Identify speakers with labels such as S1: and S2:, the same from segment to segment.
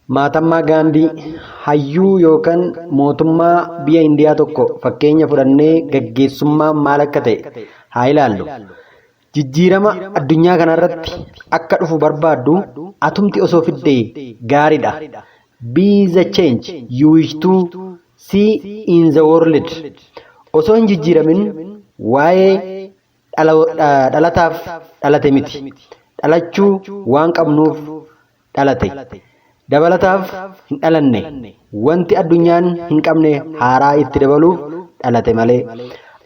S1: Mahatmaa Gaandii hayyuu yookaan mootummaa biyya Indiyaa tokko fakkeenya fudhannee gaggeessummaan maal akka ta'e haa ilaallu. Jijjiirama addunyaa kanarratti akka dhufu barbaaddu atumti osoo fiddee gaariidha. Be the change you wish to see in the world. Osoo hin jijjiiramin waa'ee dhalataaf dhalate miti. Dhalachuu waan qabnuuf dhalate. Dabalataaf hin dhalanne wanti addunyaan hin qabne haaraa itti dabaluuf dhalate malee.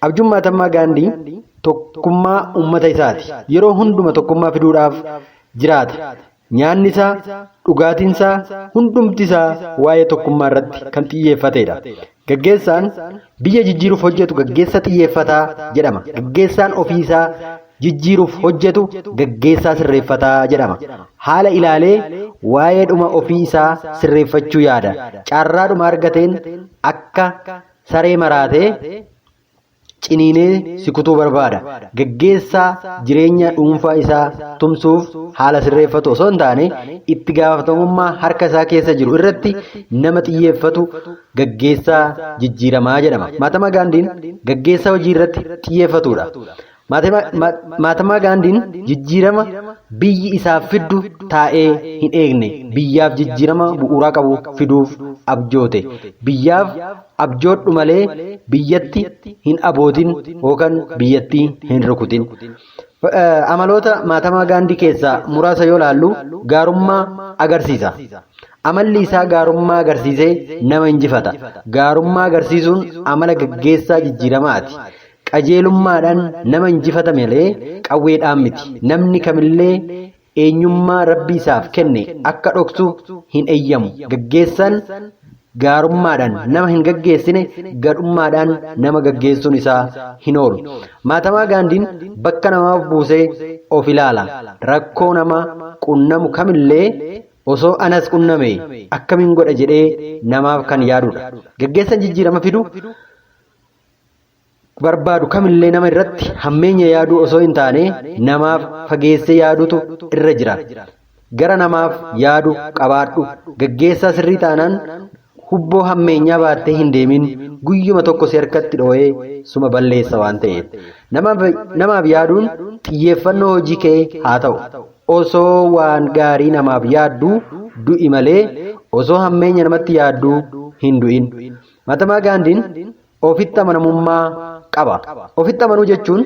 S1: Abjuun Mahatmaa Gaandii tokkummaa uummata isaati. Yeroo hunduma tokkummaa fiduudhaaf jiraata. Nyaanni isaa, dhugaatiin isaa, hundumti isaa waa'ee tokkummaa irratti kan xiyyeeffatedha. Gaggeessaan biyya jijjiiruuf hojjetu gaggeessa xiyyeeffataa jedhama. Gaggeessaan ofii isaa jijjiiruuf hojjetu gaggeessaa sirreeffataa jedhama. Haala ilaalee waa'ee dhuma ofii isaa sirreeffachuu yaada. Carraa dhuma argateen akka saree maraatee ciniinee sikutuu barbaada. Gaggeessaa jireenya dhuunfaa isaa tumsuuf haala sirreeffatu osoo hin taane itti gaafatamummaa harka isaa keessa jiru irratti nama xiyyeeffatu gaggeessaa jijjiiramaa jedhama. Mahatmaa Gaandiin gaggeessaa hojii irratti xiyyeeffatudha. Mahatmaa Gaandiin jijjiirama biyyi isaaf fiddu taa'ee hin eegne. Biyyaaf jijjiirama bu'uuraa qabu fiduuf abjoote. Biyyaaf abjoodhu malee biyyatti hin abootin yookaan biyyatti hin rukutin. Amaloota Mahatmaa Gaandii keessaa muraasa yoo ilaallu gaarummaa agarsiisa. Amalli isaa gaarummaa agarsiisee nama injifata. Gaarummaa agarsiisuun amala gaggeessaa jijjiiramaati. Qajeelummaadhaan nama injifata malee qawweedhaan miti. Namni kamillee eenyummaa rabbi isaaf kenne akka dhoksu hin eeyyamu. Gaggeessaan gaarummaadhaan nama hin gaggeessine gadhummaadhaan nama gaggeessuun isaa hin oolu. Mahatmaa Gaandiin bakka namaaf buusee of ilaala. Rakkoo nama qunnamu kamillee osoo anas qunname akkamiin godha jedhee namaaf kan yaadudha. Gaggeessaan jijjiirama fidu barbaadu kamillee nama irratti hammeenya yaaduu osoo hin taane namaaf fageessee yaadutu irra jira. Gara namaaf yaadu qabaadhu. Gaggeessaa sirrii taanaan hubboo hammeenyaa baattee hin deemin guyyuma tokko si harkatti dhoo'ee suma balleessa waan ta'eef. Namaaf yaaduun xiyyeeffannoo hojii kee haa ta'u. Osoo waan gaarii namaaf yaadduu du'i malee osoo hammeenya namatti yaadduu hin du'in. Mahatmaa Gaandiin ofitti amanamummaa qaba. Ofitti amanuu jechuun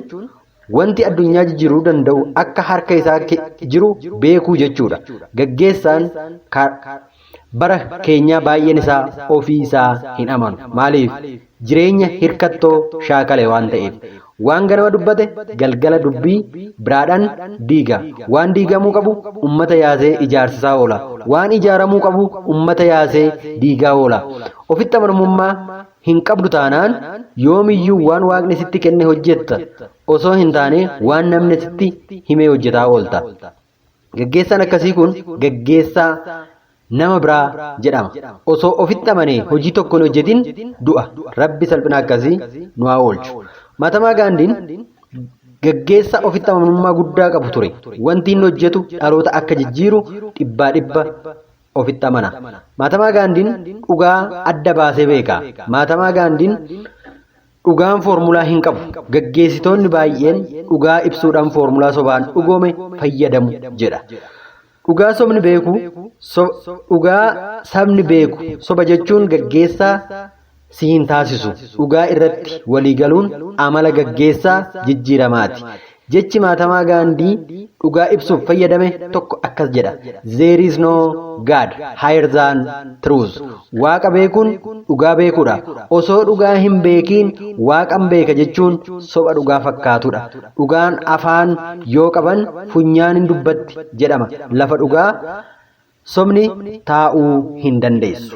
S1: wanti addunyaa jijjiiruu danda'u akka harka isaa jiru beekuu jechuudha. Gaggeessaan bara keenyaa baay'een isaa ofii isaa hin amanu. Maaliif? Jireenya hirkattoo shaakale waan ta'eef. Waan ganama dubbate galgala dubbii biraadhaan diiga. Waan diigamuu qabu uummata yaasee ijaarsisaa oola. Waan ijaaramuu qabu uummata yaasee diigaa oola. Ofitti amanamummaa hin qabdu taanaan yoomiyyuu waan waaqni sitti kenne hojjetta osoo hin taane waan namni sitti himee hojjetaa oolta. Gaggeessaan akkasii kun gaggeessaa nama biraa jedhama. Osoo ofitti amanee hojii tokko hin hojjetin du'a. Rabbi salphina akkasii nu haa oolchu. Mahatmaa Gaandiin gaggeessaa ofitti amanamummaa guddaa qabu ture. Wanti inni hojjetu dhaloota akka jijjiiru dhibbaa dhibba ofitti amana. Mahatmaa Gaandiin dhugaa adda baasee beeka. Mahatmaa Gaandiin dhugaan foormulaa hin qabu. Gaggeessitoonni baay'een dhugaa ibsuudhaan foormulaa sobaan dhugoome fayyadamu jedha. Dhugaa sobni beeku, dhugaa sabni beeku soba jechuun gaggeessaa si hin taasisu. Dhugaa irratti waliigaluun amala gaggeessaa jijjiiramaati. Jechi Mahatmaa Gaandii dhugaa ibsuuf fayyadame tokko akkas jedha. There is no God higher than truth. Waaqa beekuun dhugaa beekuudha. Osoo dhugaa hin beekiin waaqan beeka jechuun soba dhugaa fakkaatudha. Dhugaan afaan yoo qaban funyaan hin dubbatti jedhama. Lafa dhugaa sobni taa'uu hin dandeessu.